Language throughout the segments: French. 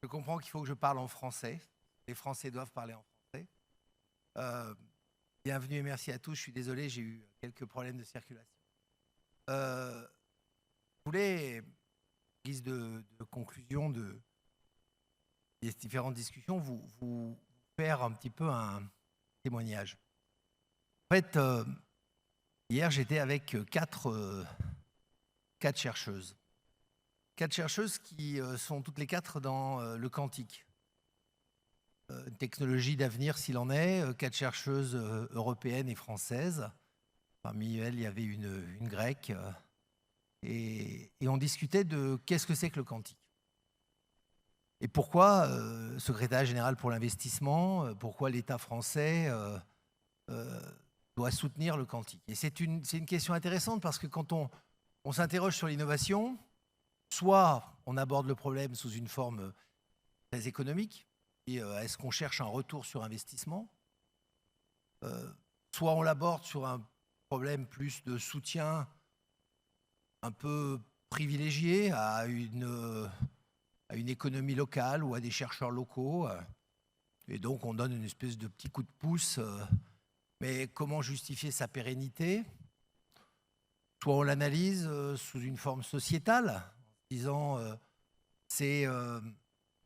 Je comprends qu'il faut que je parle en français. Les Français doivent parler en français. Euh, Bienvenue et merci à tous. Je suis désolé, j'ai eu quelques problèmes de circulation. Je voulais, en guise de conclusion de des différentes discussions, vous faire un petit peu un témoignage. En fait, hier, j'étais avec quatre chercheuses. Quatre chercheuses qui sont toutes les quatre dans le quantique. Une technologie d'avenir s'il en est, quatre chercheuses européennes et françaises. Parmi elles, il y avait une grecque. Et on discutait de qu'est-ce que c'est que le quantique. Et pourquoi secrétaire général pour l'investissement, pourquoi l'État français doit soutenir le quantique. Et c'est une question intéressante parce que quand on s'interroge sur l'innovation, soit on aborde le problème sous une forme très économique, et est-ce qu'on cherche un retour sur investissement, soit on l'aborde sur un problème plus de soutien un peu privilégié à une économie locale ou à des chercheurs locaux. Et donc on donne une espèce de petit coup de pouce. Mais comment justifier sa pérennité? Soit on l'analyse sous une forme sociétale, en disant c'est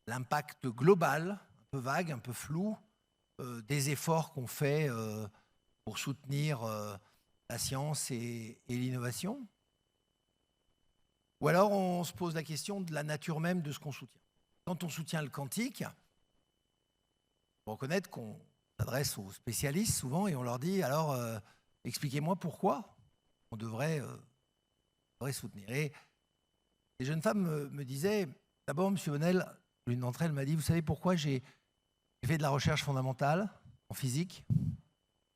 l'impact global, un peu vague, un peu flou, des efforts qu'on fait pour soutenir la science et l'innovation. Ou alors on se pose la question de la nature même de ce qu'on soutient. Quand on soutient le quantique, il faut reconnaître qu'on s'adresse aux spécialistes souvent et on leur dit alors expliquez-moi pourquoi on devrait soutenir. Et les jeunes femmes me disaient, d'abord M. Bonnel, l'une d'entre elles m'a dit, vous savez pourquoi j'ai fait de la recherche fondamentale en physique?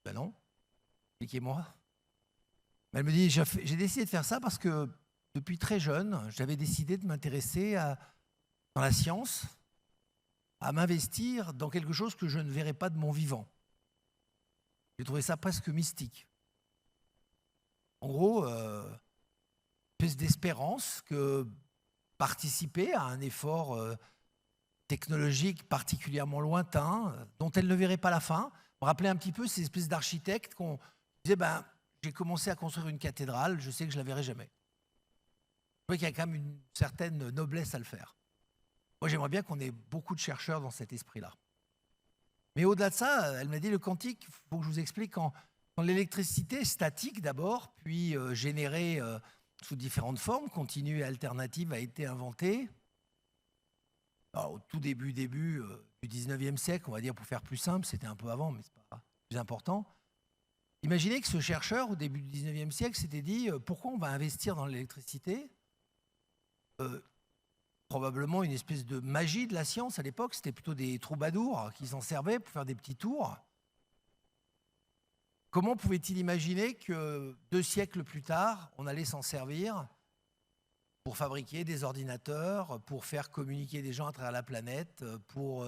Ben non, expliquez-moi. Elle me dit, j'ai décidé de faire ça parce que depuis très jeune, j'avais décidé de m'intéresser dans la science, à m'investir dans quelque chose que je ne verrais pas de mon vivant. J'ai trouvé ça presque mystique. En gros, une espèce d'espérance que participer à un effort technologique particulièrement lointain, dont elle ne verrait pas la fin, me rappelait un petit peu ces espèces d'architectes qu'on disait, ben, j'ai commencé à construire une cathédrale, je sais que je ne la verrai jamais. Je crois qu'il y a quand même une certaine noblesse à le faire. Moi, j'aimerais bien qu'on ait beaucoup de chercheurs dans cet esprit-là. Mais au-delà de ça, elle m'a dit, le quantique, il faut que je vous explique, quand l'électricité statique d'abord, puis générée sous différentes formes, continue et alternative, a été inventée, alors, au tout début du 19e siècle, on va dire pour faire plus simple, c'était un peu avant, mais ce n'est pas plus important. Imaginez que ce chercheur, au début du 19e siècle, s'était dit pourquoi on va investir dans l'électricité? Probablement une espèce de magie de la science à l'époque, c'était plutôt des troubadours qui s'en servaient pour faire des petits tours. Comment pouvait-il imaginer que 2 siècles plus tard, on allait s'en servir pour fabriquer des ordinateurs, pour faire communiquer des gens à travers la planète, pour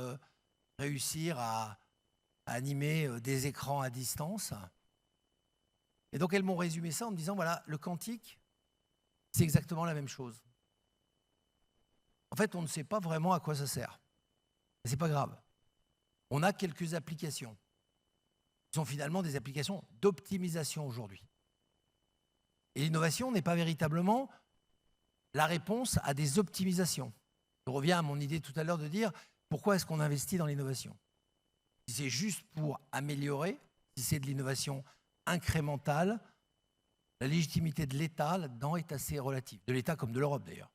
réussir à animer des écrans à distance? Et donc elles m'ont résumé ça en me disant, voilà, le quantique, c'est exactement la même chose. En fait, on ne sait pas vraiment à quoi ça sert. Mais ce n'est pas grave. On a quelques applications qui sont finalement des applications d'optimisation aujourd'hui. Et l'innovation n'est pas véritablement la réponse à des optimisations. Je reviens à mon idée tout à l'heure de dire pourquoi est-ce qu'on investit dans l'innovation? Si c'est juste pour améliorer, si c'est de l'innovation incrémentale, la légitimité de l'État là-dedans est assez relative, de l'État comme de l'Europe d'ailleurs.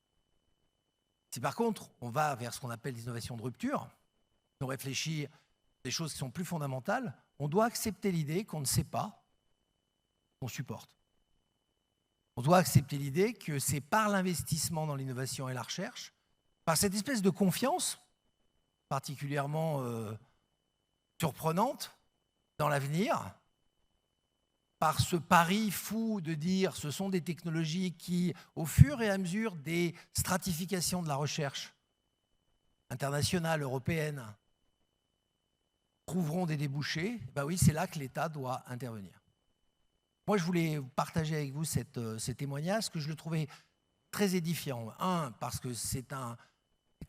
Si par contre on va vers ce qu'on appelle l'innovation de rupture, on réfléchit à des choses qui sont plus fondamentales, on doit accepter l'idée qu'on ne sait pas, qu'on supporte. On doit accepter l'idée que c'est par l'investissement dans l'innovation et la recherche, par cette espèce de confiance particulièrement surprenante dans l'avenir, par ce pari fou de dire ce sont des technologies qui, au fur et à mesure des stratifications de la recherche internationale, européenne, trouveront des débouchés, ben oui, c'est là que l'État doit intervenir. Moi, je voulais partager avec vous ce témoignage, que je le trouvais très édifiant. Un, parce que c'est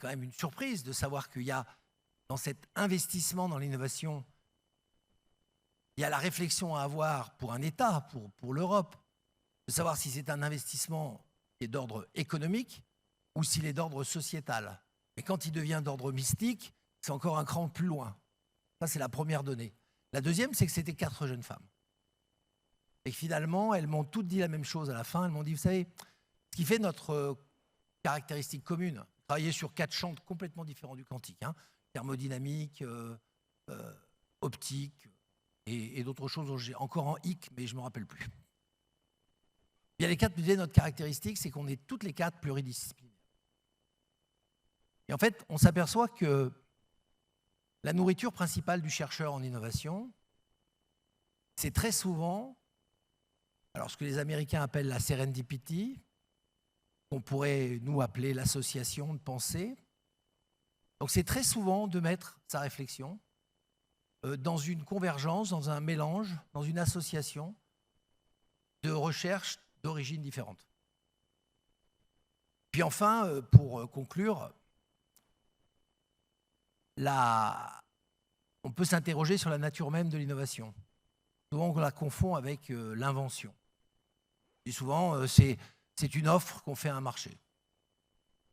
quand même une surprise de savoir qu'il y a, dans cet investissement dans l'innovation, il y a la réflexion à avoir pour un État, pour l'Europe, de savoir si c'est un investissement qui est d'ordre économique ou s'il est d'ordre sociétal. Et quand il devient d'ordre mystique, c'est encore un cran plus loin. Ça, c'est la première donnée. La deuxième, c'est que c'était 4 jeunes femmes. Et que finalement, elles m'ont toutes dit la même chose à la fin. Elles m'ont dit, vous savez, ce qui fait notre caractéristique commune, travailler sur 4 champs complètement différents du quantique, hein, thermodynamique, optique et d'autres choses dont j'ai encore en hic, mais je ne me rappelle plus. Bien, les 4 disaient, notre caractéristique, c'est qu'on est toutes les 4 pluridisciplinaires. Et en fait, on s'aperçoit que la nourriture principale du chercheur en innovation, c'est très souvent, alors ce que les Américains appellent la serendipity, qu'on pourrait nous appeler l'association de pensée. Donc c'est très souvent de mettre sa réflexion dans une convergence, dans un mélange, dans une association de recherches d'origines différentes. Puis enfin, pour conclure, on peut s'interroger sur la nature même de l'innovation. Souvent, on la confond avec l'invention. Et souvent, c'est une offre qu'on fait à un marché.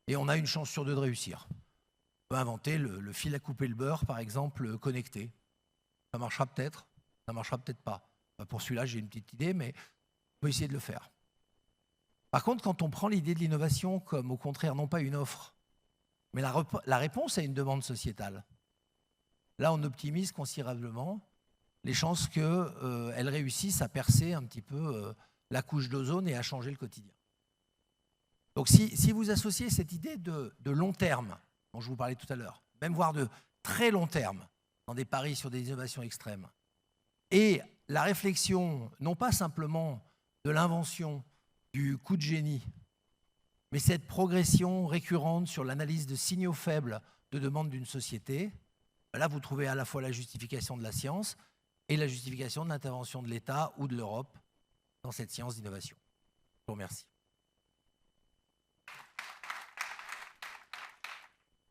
Et on a une chance sur 2 de réussir. On peut inventer le fil à couper le beurre, par exemple, connecté. Ça marchera peut-être, ça marchera peut-être pas. Pour celui-là, j'ai une petite idée, mais on peut essayer de le faire. Par contre, quand on prend l'idée de l'innovation comme, au contraire, non pas une offre, mais la réponse à une demande sociétale, là, on optimise considérablement les chances qu'elle réussisse à percer un petit peu la couche d'ozone et à changer le quotidien. Donc, si vous associez cette idée de long terme, dont je vous parlais tout à l'heure, même voire de très long terme, dans des paris sur des innovations extrêmes, et la réflexion, non pas simplement de l'invention, du coup de génie, mais cette progression récurrente sur l'analyse de signaux faibles de demande d'une société, là, vous trouvez à la fois la justification de la science et la justification de l'intervention de l'État ou de l'Europe dans cette science d'innovation. Je vous remercie.